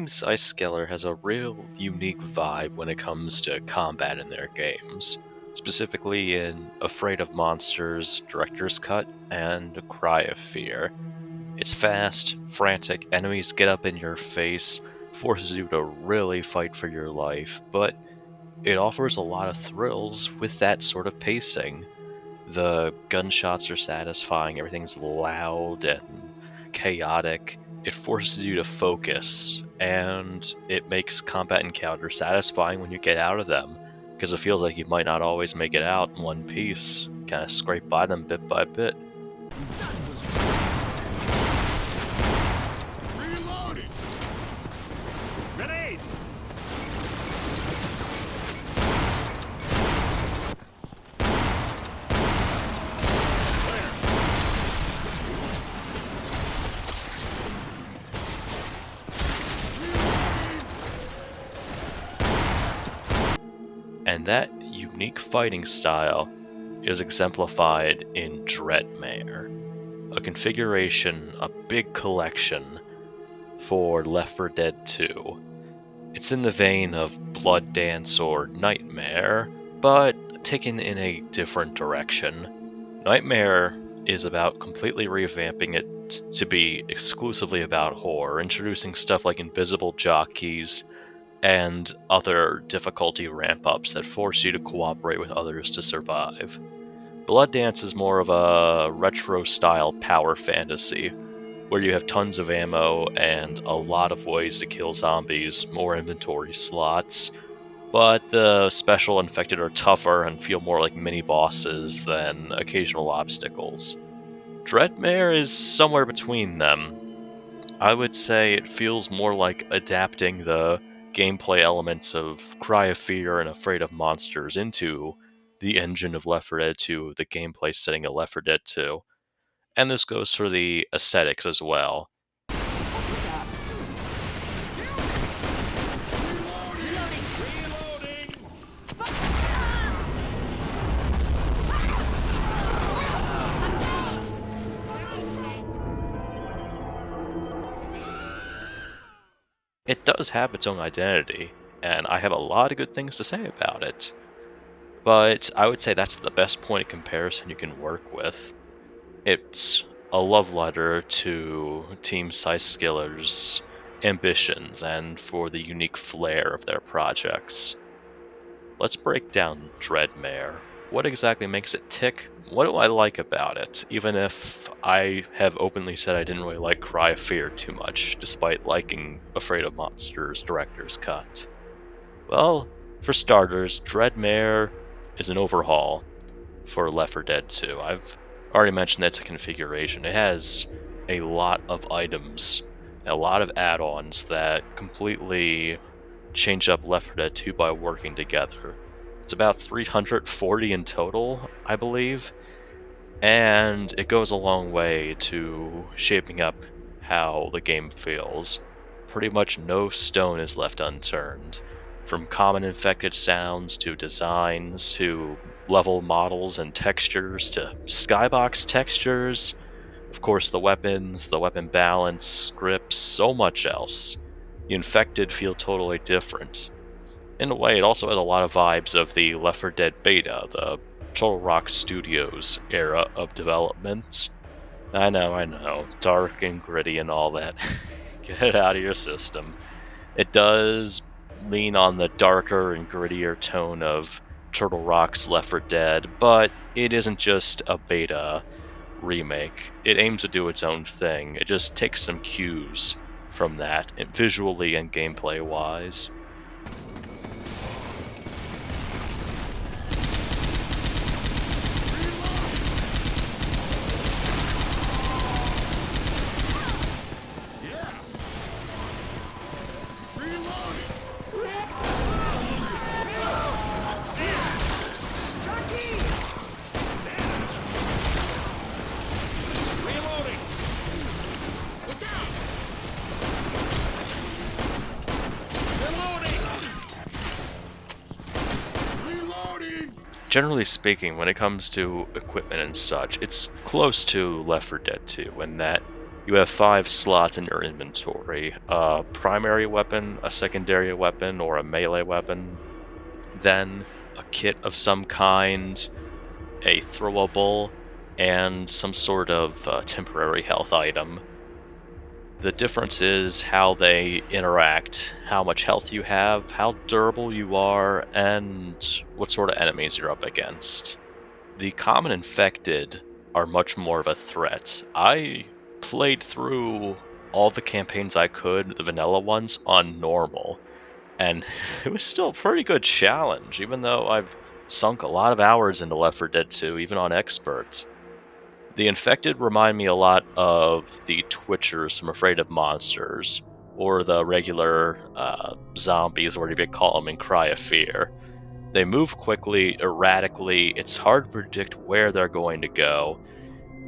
Team Psyskallar has a real unique vibe when it comes to combat in their games, specifically in Afraid of Monsters, Director's Cut, and Cry of Fear. It's fast, frantic, enemies get up in your face, forces you to really fight for your life, but it offers a lot of thrills with that sort of pacing. The gunshots are satisfying, everything's loud and chaotic. It forces you to focus, and it makes combat encounters satisfying when you get out of them, because it feels like you might not always make it out in one piece. Kind of scrape by them bit by bit. Reloading! Grenade! And that unique fighting style is exemplified in DREADMARE, a configuration, a big collection for Left 4 Dead 2. It's in the vein of Blood Dance or Nightmare, but taken in a different direction. Nightmare is about completely revamping it to be exclusively about horror, introducing stuff like invisible jockeys and other difficulty ramp-ups that force you to cooperate with others to survive. Blood Dance is more of a retro-style power fantasy, where you have tons of ammo and a lot of ways to kill zombies, more inventory slots, but the special infected are tougher and feel more like mini-bosses than occasional obstacles. DREADMARE is somewhere between them. I would say it feels more like adapting the gameplay elements of Cry of Fear and Afraid of Monsters into the engine of Left 4 Dead 2, the gameplay setting of Left 4 Dead 2. And this goes for the aesthetics as well. It does have its own identity, and I have a lot of good things to say about it. But I would say that's the best point of comparison you can work with. It's a love letter to Team Psyskallar's ambitions and for the unique flair of their projects. Let's break down DREADMARE. What exactly makes it tick? What do I like about it? Even if I have openly said I didn't really like Cry of Fear too much, despite liking Afraid of Monsters Director's Cut. Well, for starters, DREADMARE is an overhaul for Left 4 Dead 2. I've already mentioned that it's a configuration. It has a lot of items, a lot of add-ons that completely change up Left 4 Dead 2 by working together. It's about 340 in total, I believe, and it goes a long way to shaping up how the game feels. Pretty much no stone is left unturned. From common infected sounds to designs to level models and textures to skybox textures, of course the weapons, the weapon balance, scripts, so much else. The infected feel totally different. In a way, it also has a lot of vibes of the Left 4 Dead beta, the Total Rock Studios era of development. I know, dark and gritty and all that. Get it out of your system. It does lean on the darker and grittier tone of Turtle Rock's Left 4 Dead, but it isn't just a beta remake. It aims to do its own thing. It just takes some cues from that, visually and gameplay-wise. Generally speaking, when it comes to equipment and such, it's close to Left 4 Dead 2 in that You have 5 slots in your inventory: a primary weapon, a secondary weapon, or a melee weapon, then a kit of some kind, a throwable, and some sort of temporary health item. The difference is how they interact, how much health you have, how durable you are, and what sort of enemies you're up against. The common infected are much more of a threat. I played through all the campaigns I could, the vanilla ones, on normal, and it was still a pretty good challenge, even though I've sunk a lot of hours into Left 4 Dead 2, even on expert. The infected remind me a lot of the Twitchers from Afraid of Monsters, or the regular zombies, or whatever you call them, in Cry of Fear. They move quickly, erratically, it's hard to predict where they're going to go,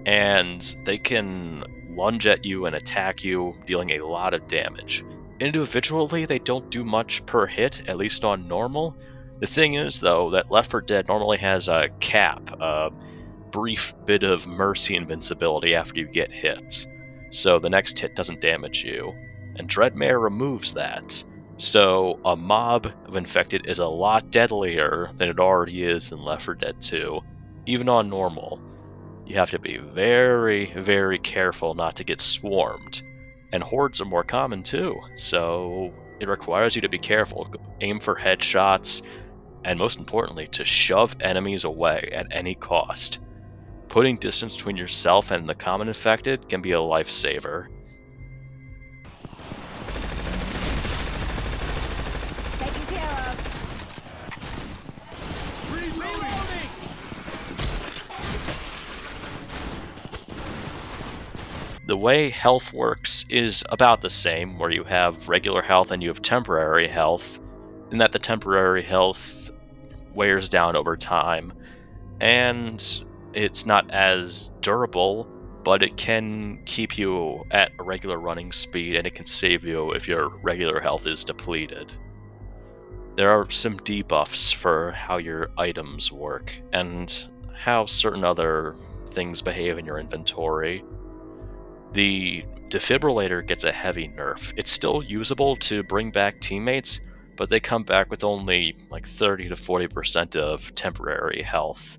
and they can lunge at you and attack you, dealing a lot of damage. Individually, they don't do much per hit, at least on normal. The thing is, though, that Left 4 Dead normally has a cap, a brief bit of mercy invincibility after you get hit, so the next hit doesn't damage you, and DREADMARE removes that. So a mob of infected is a lot deadlier than it already is in Left 4 Dead 2, even on normal. You have to be very, very careful not to get swarmed. And hordes are more common too, so it requires you to be careful, aim for headshots, and most importantly, to shove enemies away at any cost. Putting distance between yourself and the common infected can be a lifesaver. Taken care of. Reloading! The way health works is about the same, where you have regular health and you have temporary health, and that the temporary health wears down over time, and it's not as durable, but it can keep you at a regular running speed, and it can save you if your regular health is depleted. There are some debuffs for how your items work, and how certain other things behave in your inventory. The defibrillator gets a heavy nerf. It's still usable to bring back teammates, but they come back with only like 30 to 40% of temporary health.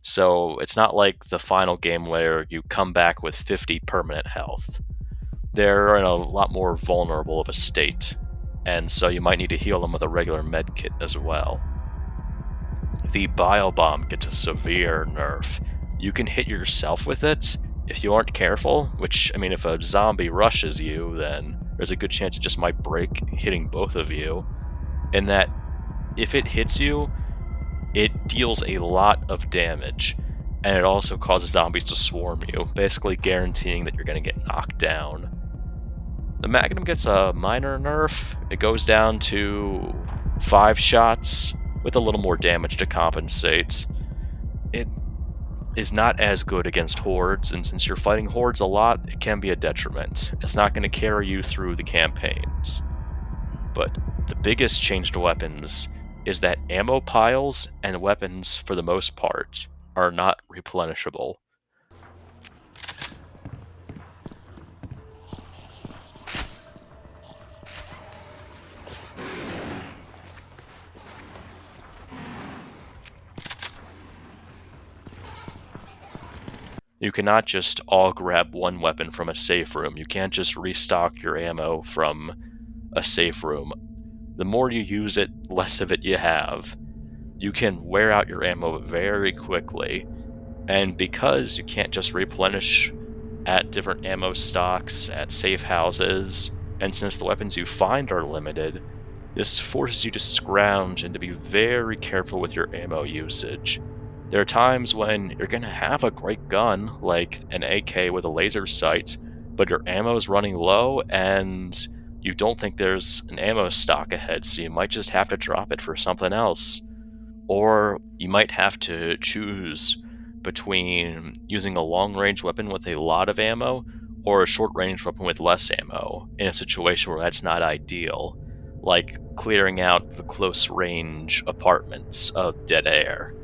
So it's not like the final game where you come back with 50 permanent health. They're in a lot more vulnerable of a state, and so you might need to heal them with a regular medkit as well. The bio bomb gets a severe nerf. You can hit yourself with it if you aren't careful, which, I mean, if a zombie rushes you, then there's a good chance it just might break, hitting both of you. And that if it hits you, it deals a lot of damage, and it also causes zombies to swarm you, basically guaranteeing that you're going to get knocked down. The Magnum gets a minor nerf. It goes down to 5 shots, with a little more damage to compensate. It is not as good against hordes, and since you're fighting hordes a lot, it can be a detriment. It's not going to carry you through the campaigns. But the biggest change to weapons is that ammo piles and weapons, for the most part, are not replenishable. You cannot just all grab one weapon from a safe room. You can't just restock your ammo from a safe room. The more you use it, less of it you have. You can wear out your ammo very quickly, and because you can't just replenish at different ammo stocks, at safe houses, and since the weapons you find are limited, this forces you to scrounge and to be very careful with your ammo usage. There are times when you're going to have a great gun, like an AK with a laser sight, but your ammo's running low and you don't think there's an ammo stock ahead, so you might just have to drop it for something else. Or you might have to choose between using a long-range weapon with a lot of ammo or a short-range weapon with less ammo in a situation where that's not ideal, like clearing out the close-range apartments of dead air.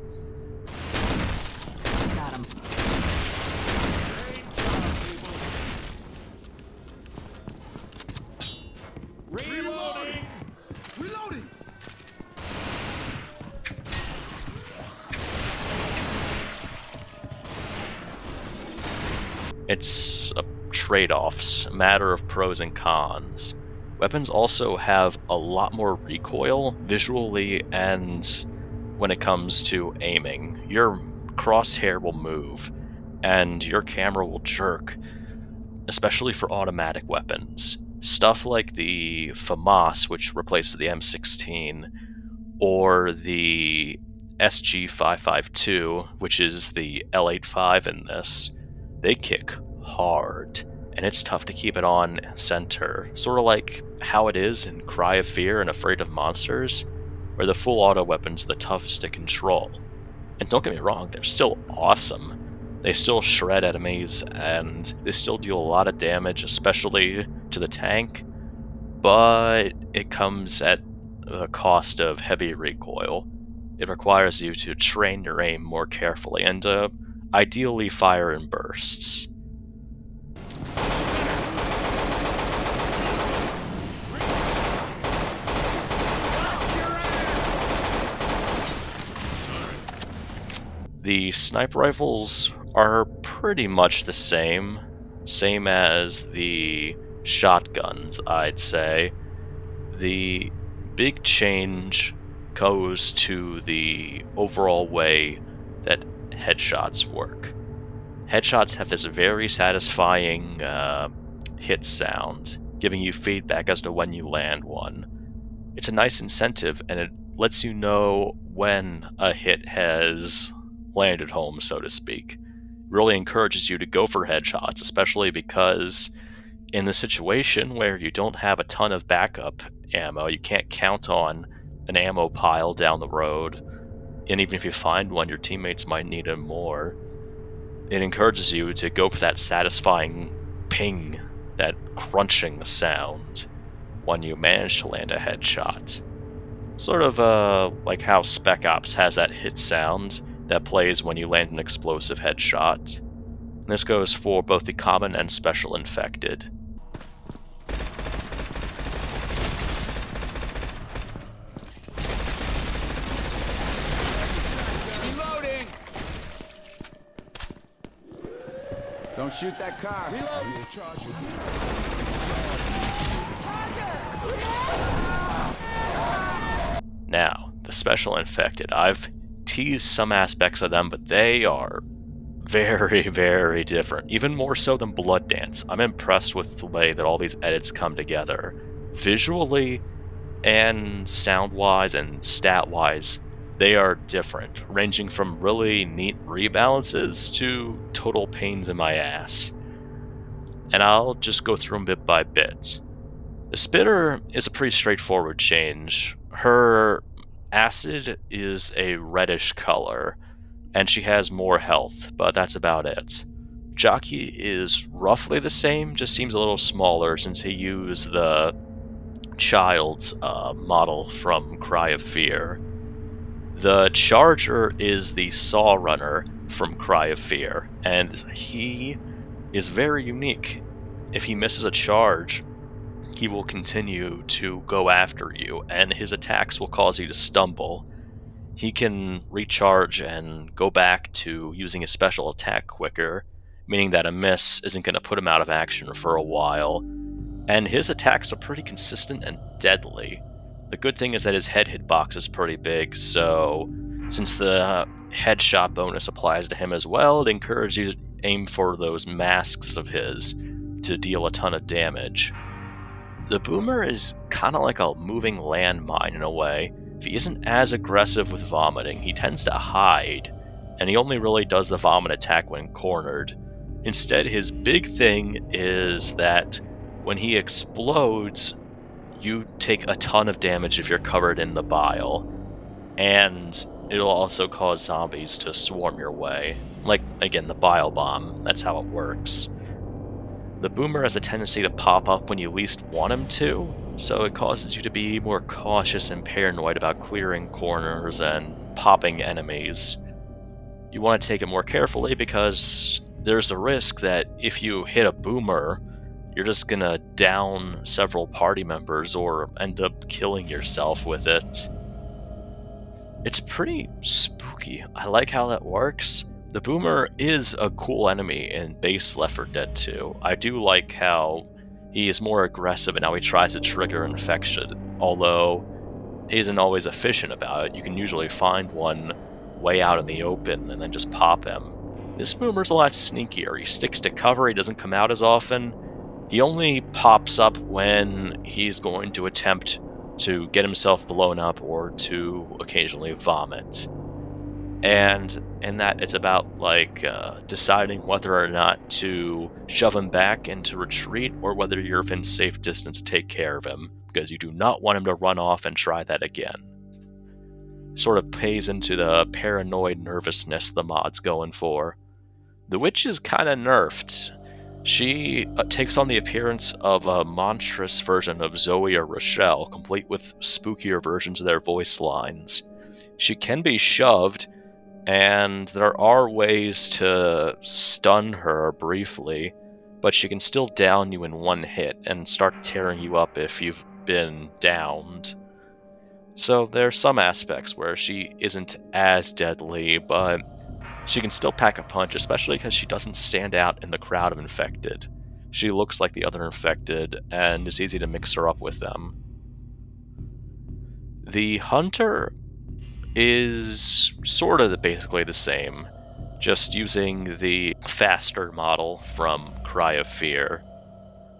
Got him. It's a trade-offs, a matter of pros and cons. Weapons also have a lot more recoil visually and when it comes to aiming. Your crosshair will move and your camera will jerk, especially for automatic weapons. Stuff like the FAMAS, which replaces the M16, or the SG552, which is the L85 in this, they kick hard, and it's tough to keep it on center. Sort of like how it is in Cry of Fear and Afraid of Monsters, where the full auto weapon's the toughest to control. And don't get me wrong, they're still awesome. They still shred enemies, and they still deal a lot of damage, especially to the tank, but it comes at the cost of heavy recoil. It requires you to train your aim more carefully and ideally fire in bursts. The sniper rifles are pretty much the same as the shotguns, I'd say. The big change goes to the overall way that headshots work. Headshots have this very satisfying hit sound, giving you feedback as to when you land one. It's a nice incentive, and it lets you know when a hit has landed home, so to speak. It really encourages you to go for headshots, especially because in the situation where you don't have a ton of backup ammo, you can't count on an ammo pile down the road, and even if you find one, your teammates might need it more. It encourages you to go for that satisfying ping, that crunching sound, when you manage to land a headshot. Sort of like how Spec Ops has that hit sound that plays when you land an explosive headshot. And this goes for both the common and special infected. Reloading! Don't shoot that car. Reload! Now, the special infected. I've teased some aspects of them, but they are very, very different. Even more so than Blood Dance. I'm impressed with the way that all these edits come together. Visually and sound-wise and stat-wise, they are different, ranging from really neat rebalances to total pains in my ass. And I'll just go through them bit by bit. The Spitter is a pretty straightforward change. Her acid is a reddish color, and she has more health, but that's about it. Jockey is roughly the same, just seems a little smaller since he used the child's model from Cry of Fear. The Charger is the Saw Runner from Cry of Fear, and he is very unique. If he misses a charge, he will continue to go after you, and his attacks will cause you to stumble. He can recharge and go back to using his special attack quicker, meaning that a miss isn't going to put him out of action for a while. And his attacks are pretty consistent and deadly. The good thing is that his head hitbox is pretty big, so since the headshot bonus applies to him as well, it encourages you to aim for those masks of his to deal a ton of damage. The Boomer is kind of like a moving landmine in a way. If he isn't as aggressive with vomiting, he tends to hide, and he only really does the vomit attack when cornered. Instead, his big thing is that when he explodes, you take a ton of damage if you're covered in the bile, and it'll also cause zombies to swarm your way. Like, again, the bile bomb, that's how it works. The Boomer has a tendency to pop up when you least want him to, so it causes you to be more cautious and paranoid about clearing corners and popping enemies. You want to take it more carefully because there's a risk that if you hit a Boomer, you're just gonna down several party members or end up killing yourself with it. It's pretty spooky. I like how that works. The Boomer is a cool enemy in base Left 4 Dead 2. I do like how he is more aggressive and how he tries to trigger infection, although he isn't always efficient about it. You can usually find one way out in the open and then just pop him. This Boomer's a lot sneakier. He sticks to cover, he doesn't come out as often. He only pops up when he's going to attempt to get himself blown up or to occasionally vomit. And in that, it's about like deciding whether or not to shove him back into retreat or whether you're within safe distance to take care of him, because you do not want him to run off and try that again. Sort of pays into the paranoid nervousness the mod's going for. The witch is kind of nerfed. She takes on the appearance of a monstrous version of Zoe or Rochelle, complete with spookier versions of their voice lines. She can be shoved, and there are ways to stun her briefly, but she can still down you in one hit and start tearing you up if you've been downed. So there are some aspects where she isn't as deadly, but she can still pack a punch, especially because she doesn't stand out in the crowd of infected. She looks like the other infected, and it's easy to mix her up with them. The Hunter is sort of basically the same, just using the faster model from Cry of Fear.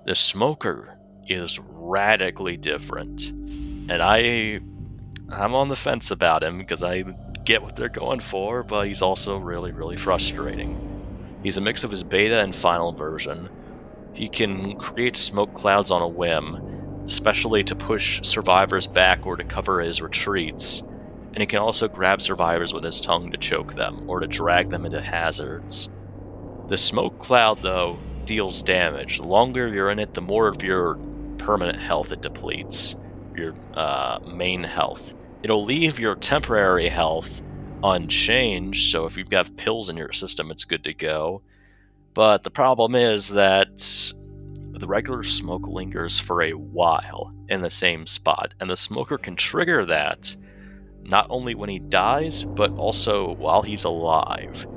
The Smoker is radically different, and I'm on the fence about him because I get what they're going for, but he's also really, really frustrating. He's a mix of his beta and final version. He can create smoke clouds on a whim, especially to push survivors back or to cover his retreats, and he can also grab survivors with his tongue to choke them or to drag them into hazards. The smoke cloud, though, deals damage. The longer you're in it, the more of your permanent health it depletes, your main health. It'll leave your temporary health unchanged, so if you've got pills in your system, it's good to go. But the problem is that the regular smoke lingers for a while in the same spot, and the smoker can trigger that not only when he dies, but also while he's alive.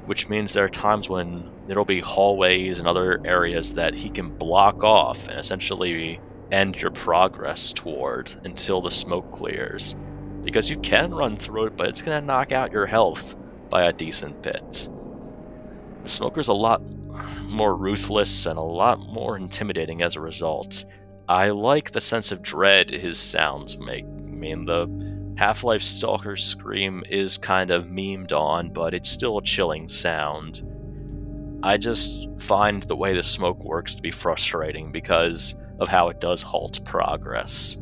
Which means there are times when there'll be hallways and other areas that he can block off and essentially end your progress toward until the smoke clears. Because you can run through it, but it's going to knock out your health by a decent bit. The Smoker's a lot more ruthless and a lot more intimidating as a result. I like the sense of dread his sounds make. I mean, the Half-Life Stalker scream is kind of memed on, but it's still a chilling sound. I just find the way the smoke works to be frustrating because of how it does halt progress.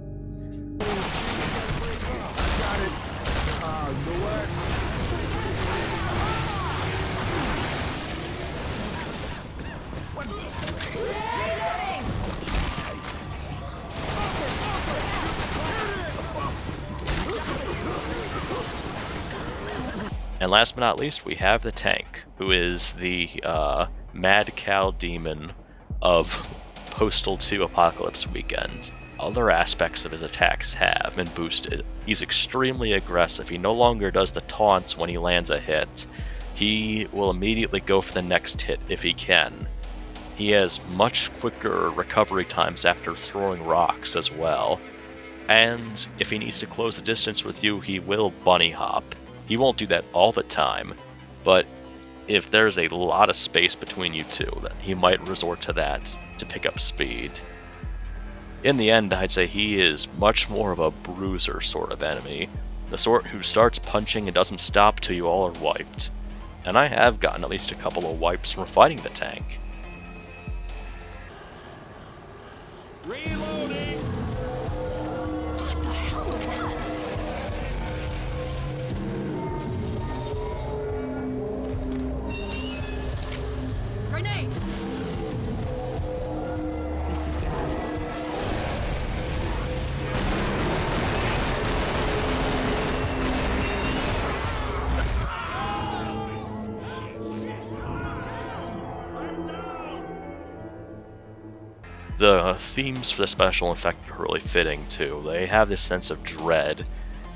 And last but not least, we have the tank, who is the mad cow demon of Postal 2 Apocalypse Weekend. Other aspects of his attacks have been boosted. He's extremely aggressive. He no longer does the taunts when he lands a hit. He will immediately go for the next hit if he can. He has much quicker recovery times after throwing rocks as well. And if he needs to close the distance with you, he will bunny hop. He won't do that all the time, but if there's a lot of space between you two, then he might resort to that to pick up speed. In the end, I'd say he is much more of a bruiser sort of enemy, the sort who starts punching and doesn't stop till you all are wiped. And I have gotten at least a couple of wipes from fighting the tank. Reloading! What the hell was that? Grenade! This is bad. The themes for the special effect are really fitting too. They have this sense of dread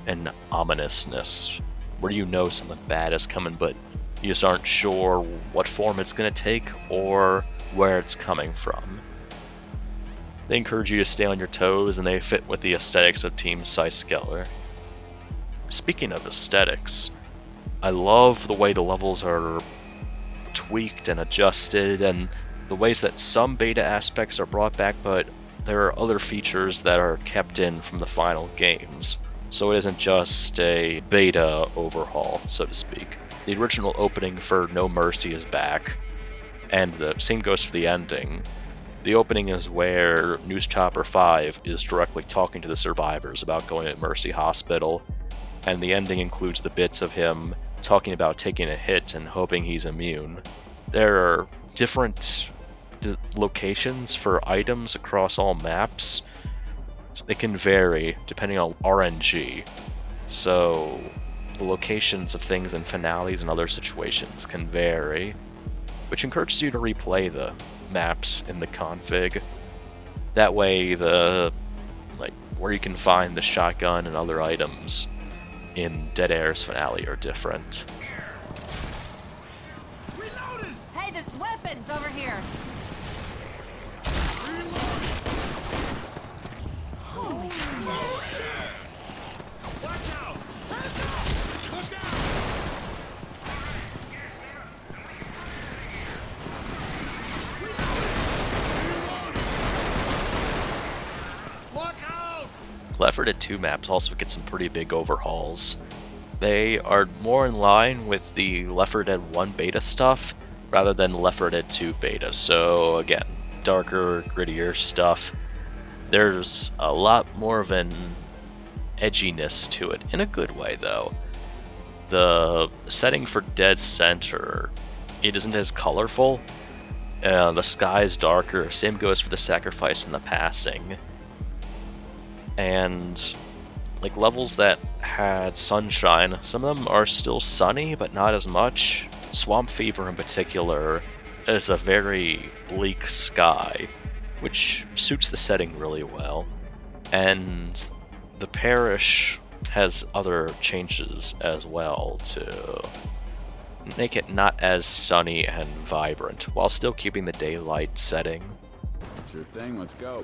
and ominousness, where you know something bad is coming, but You just aren't sure what form it's going to take or where it's coming from. They encourage you to stay on your toes, and they fit with the aesthetics of Team Psyskallar. Speaking of aesthetics, I love the way the levels are tweaked and adjusted, and the ways that some beta aspects are brought back, but there are other features that are kept in from the final games. So it isn't just a beta overhaul, so to speak. The original opening for No Mercy is back, and the same goes for the ending. The opening is where News Chopper 5 is directly talking to the survivors about going to Mercy Hospital, and the ending includes the bits of him talking about taking a hit and hoping he's immune. There are different locations for items across all maps. They can vary depending on RNG. So the locations of things in finales and other situations can vary, which encourages you to replay the maps in the config. That way where you can find the shotgun and other items in Dead Air's finale are different. Hey, there's weapons over here. Holy shit! Watch out! Hands up! Look out! Left 4 Dead 2 maps also get some pretty big overhauls. They are more in line with the Left 4 Dead 1 beta stuff rather than Left 4 Dead 2 beta. So again, darker, grittier stuff. There's a lot more of an edginess to it, in a good way though. The setting for Dead Center, it isn't as colorful. The sky is darker, same goes for the Sacrifice and the Passing. And like levels that had sunshine, some of them are still sunny, but not as much. Swamp Fever in particular is a very bleak sky, which suits the setting really well. And the parish has other changes as well to make it not as sunny and vibrant, while still keeping the daylight setting. Sure thing, let's go.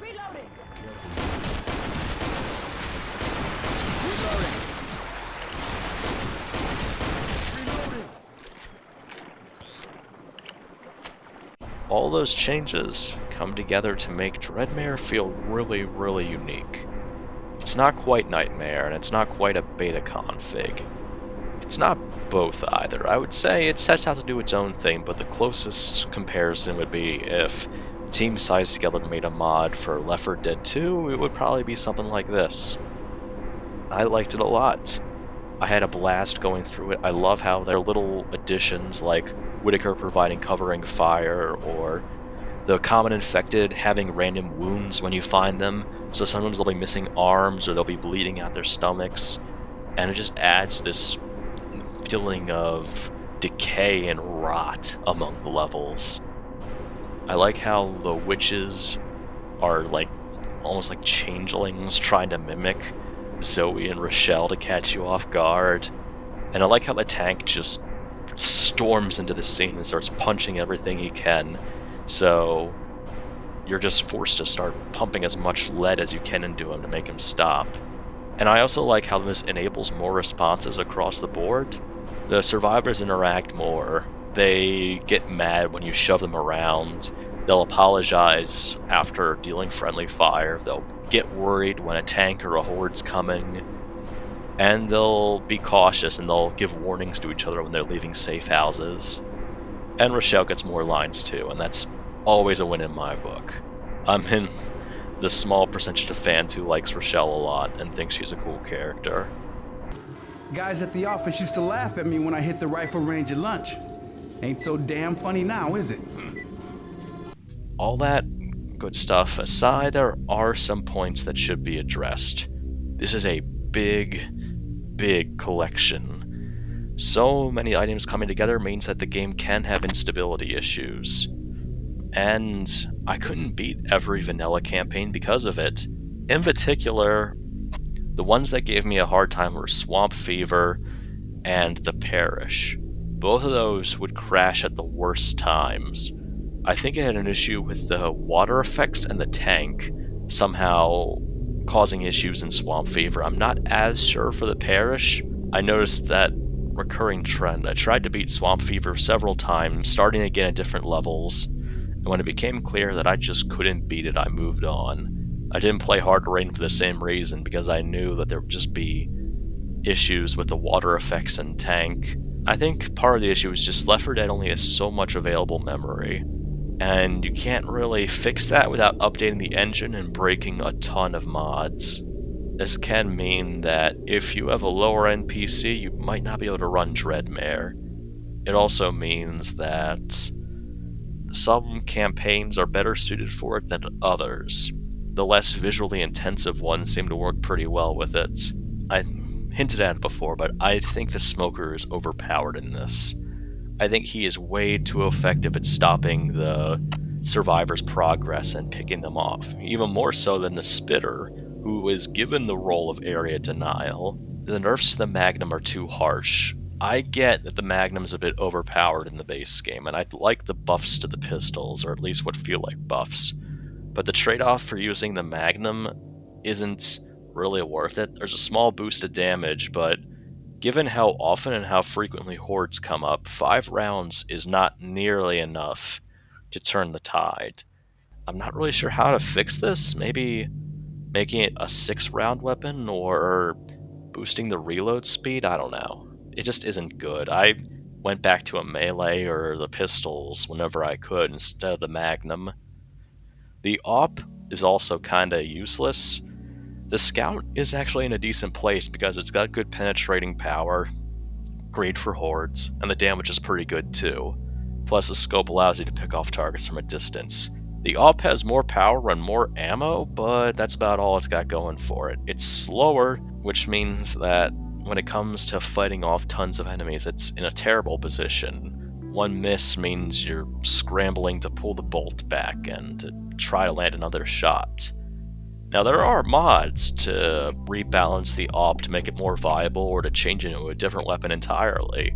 Reloading. All those changes come together to make DREADMARE feel really, really unique. It's not quite Nightmare, and it's not quite a beta config. It's not both either. I would say it sets out to do its own thing, but the closest comparison would be if Team Psyskallar made a mod for Left 4 Dead 2, it would probably be something like this. I liked it a lot. I had a blast going through it. I love how there are little additions like Whitaker providing covering fire, or the common infected having random wounds when you find them, so sometimes they'll be missing arms or they'll be bleeding out their stomachs, and it just adds this feeling of decay and rot among the levels. I like how the witches are like almost like changelings trying to mimic Zoe and Rochelle to catch you off guard. And I like how the tank just storms into the scene and starts punching everything he can. So you're just forced to start pumping as much lead as you can into him to make him stop. And I also like how this enables more responses across the board. The survivors interact more. They get mad when you shove them around. They'll apologize after dealing friendly fire. They'll get worried when a tank or a horde's coming. And they'll be cautious and they'll give warnings to each other when they're leaving safe houses. And Rochelle gets more lines too, and that's always a win in my book. I'm in the small percentage of fans who likes Rochelle a lot and thinks she's a cool character. Guys at the office used to laugh at me when I hit the rifle range at lunch. Ain't so damn funny now, is it? All that good stuff aside, there are some points that should be addressed. This is a big collection. So many items coming together means that the game can have instability issues. And I couldn't beat every vanilla campaign because of it. In particular, the ones that gave me a hard time were Swamp Fever and the Parish. both of those would crash at the worst times. I think it had an issue with the water effects and the tank somehow causing issues in Swamp Fever. I'm not as sure for the parish. I noticed that recurring trend. I tried to beat Swamp Fever several times, starting again at different levels, and when it became clear that I just couldn't beat it, I moved on. I didn't play Hard Rain for the same reason, because I knew that there would just be issues with the water effects and tank. I think part of the issue is just Left 4 Dead only has so much available memory, and you can't really fix that without updating the engine and breaking a ton of mods. This can mean that if you have a lower end PC, you might not be able to run DREADMARE. It also means that some campaigns are better suited for it than others. The less visually intensive ones seem to work pretty well with it. I hinted at it before, but I think the Smoker is overpowered in this. I think he is way too effective at stopping the survivors' progress and picking them off, even more so than the Spitter, who is given the role of area denial. The nerfs to the Magnum are too harsh. I get that the Magnum's a bit overpowered in the base game, and I'd like the buffs to the pistols, or at least what feel like buffs. But the trade-off for using the Magnum isn't really worth it. There's a small boost of damage, but given how often and how frequently hordes come up, 5 rounds is not nearly enough to turn the tide. I'm not really sure how to fix this. Maybe making it a 6-round weapon, or boosting the reload speed? I don't know. It just isn't good. I went back to a melee or the pistols whenever I could instead of the Magnum. The AWP is also kinda useless. The Scout is actually in a decent place because it's got good penetrating power, great for hordes, and the damage is pretty good too. Plus the scope allows you to pick off targets from a distance. The AWP has more power and more ammo, but that's about all it's got going for it. It's slower, which means that when it comes to fighting off tons of enemies, it's in a terrible position. One miss means you're scrambling to pull the bolt back and to try to land another shot. Now there are mods to rebalance the AWP to make it more viable or to change it into a different weapon entirely.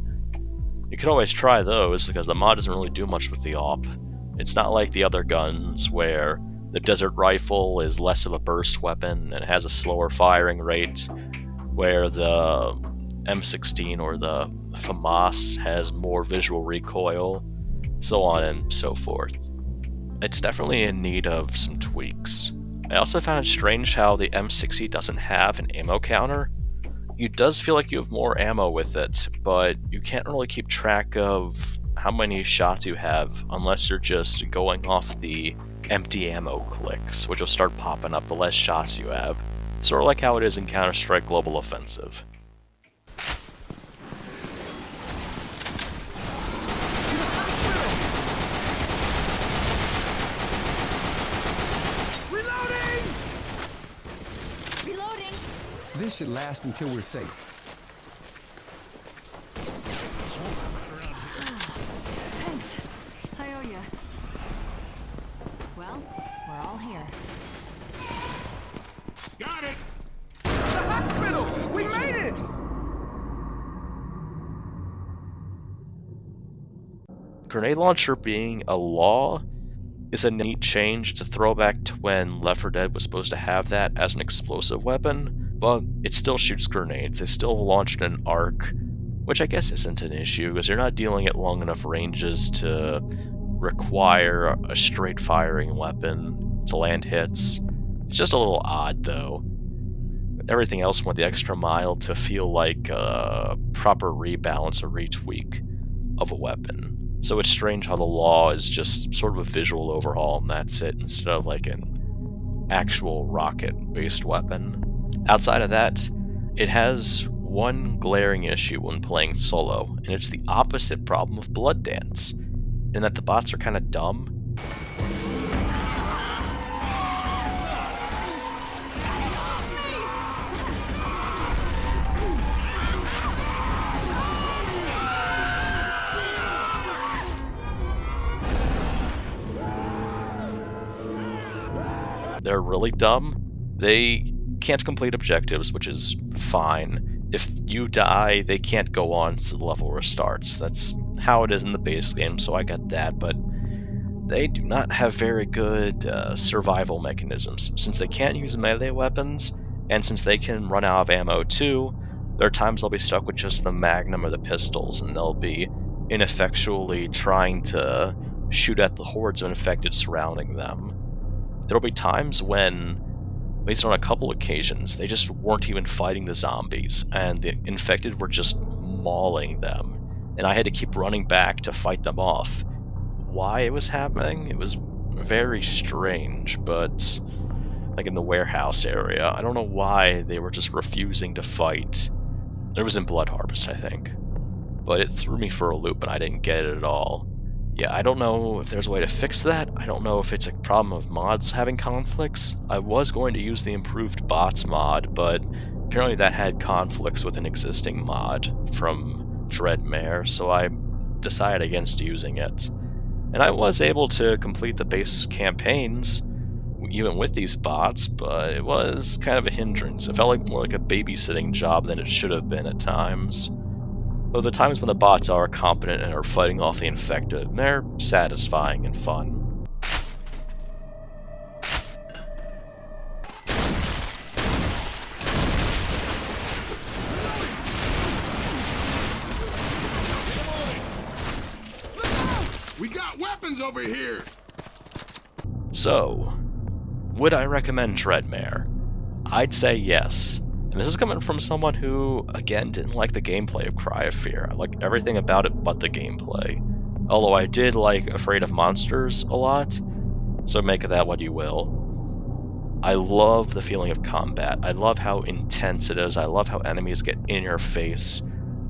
You could always try those because the mod doesn't really do much with the AWP. It's not like the other guns where the Desert Rifle is less of a burst weapon and has a slower firing rate, where the M16 or the FAMAS has more visual recoil, so on and so forth. It's definitely in need of some tweaks. I also found it strange how the M60 doesn't have an ammo counter. It does feel like you have more ammo with it, but you can't really keep track of how many shots you have unless you're just going off the empty ammo clicks, which will start popping up the less shots you have. Sort of like how it is in Counter-Strike Global Offensive. Reloading! This should last until we're safe. Thanks. I owe ya. Well, we're all here. Got it! The hospital! We made it! Grenade launcher being a law is a neat change. It's a throwback to when Left 4 Dead was supposed to have that as an explosive weapon, but it still shoots grenades. They still launched an arc, which I guess isn't an issue because you're not dealing at long enough ranges to require a straight firing weapon to land hits. It's just a little odd though. Everything else went the extra mile to feel like a proper rebalance or retweak of a weapon. So it's strange how the law is just sort of a visual overhaul and that's it, instead of like an actual rocket-based weapon. Outside of that, it has one glaring issue when playing solo, and it's the opposite problem of Blood Dance, in that the bots are kind of dumb. They're really dumb. They can't complete objectives, which is fine. if you die, they can't go on to the level restarts. That's how it is in the base game, so I get that, but they do not have very good survival mechanisms. Since they can't use melee weapons, and since they can run out of ammo too, there are times they'll be stuck with just the magnum or the pistols, and they'll be ineffectually trying to shoot at the hordes of infected surrounding them. There'll be times when, at least on a couple occasions, they just weren't even fighting the zombies, and the infected were just mauling them, and I had to keep running back to fight them off. Why it was happening, it was very strange, but like in the warehouse area, I don't know why they were just refusing to fight. It was in Blood Harvest, I think. But it threw me for a loop and I didn't get it at all. Yeah, I don't know if there's a way to fix that. I don't know if it's a problem of mods having conflicts. I was going to use the improved bots mod, but apparently that had conflicts with an existing mod from DREADMARE, so I decided against using it. And I was able to complete the base campaigns, even with these bots, but it was kind of a hindrance. It felt like more like a babysitting job than it should have been at times. Though the times when the bots are competent and are fighting off the infected, they're satisfying and fun. We got weapons over here! So, would I recommend DREADMARE? I'd say yes. And this is coming from someone who, again, didn't like the gameplay of Cry of Fear. I like everything about it but the gameplay. Although I did like Afraid of Monsters a lot, so make of that what you will. I love the feeling of combat. I love how intense it is. I love how enemies get in your face.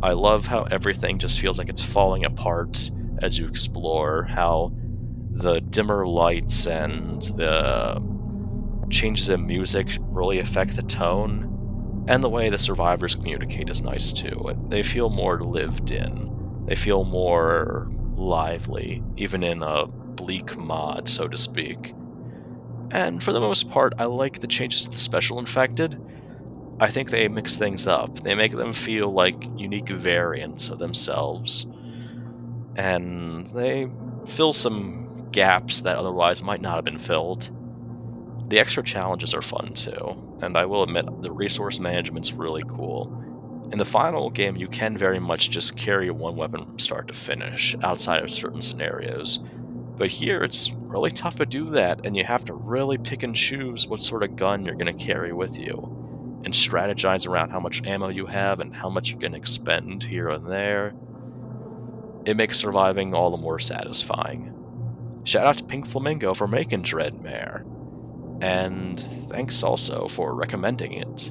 I love how everything just feels like it's falling apart as you explore, how the dimmer lights and the changes in music really affect the tone. And the way the survivors communicate is nice too. They feel more lived in. They feel more lively, even in a bleak mod, so to speak. And for the most part, I like the changes to the special infected. I think they mix things up. They make them feel like unique variants of themselves. And they fill some gaps that otherwise might not have been filled. The extra challenges are fun too, and I will admit the resource management's really cool. In the final game, you can very much just carry one weapon from start to finish, outside of certain scenarios. But here, it's really tough to do that, and you have to really pick and choose what sort of gun you're going to carry with you, and strategize around how much ammo you have and how much you can expend here and there. It makes surviving all the more satisfying. Shout out to Pink Flamingo for making DREADMARE. And thanks also for recommending it.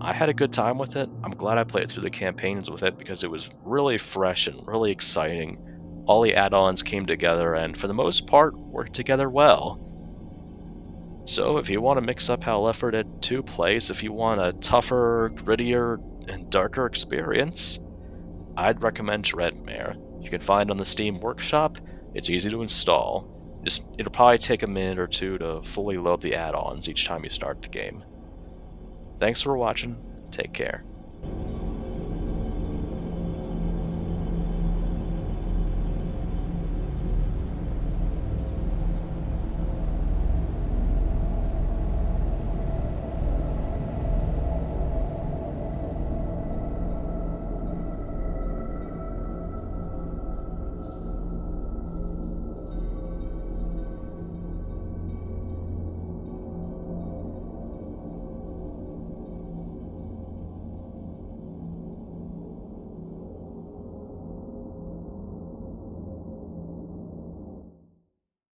I had a good time with it. I'm glad I played through the campaigns with it because it was really fresh and really exciting. All the add-ons came together and, for the most part, worked together well. So if you want to mix up how Left 4 Dead 2 plays, if you want a tougher, grittier, and darker experience, I'd recommend DREADMARE. You can find it on the Steam Workshop. It's easy to install. It'll probably take a minute or two to fully load the add-ons each time you start the game. Thanks for watching. Take care.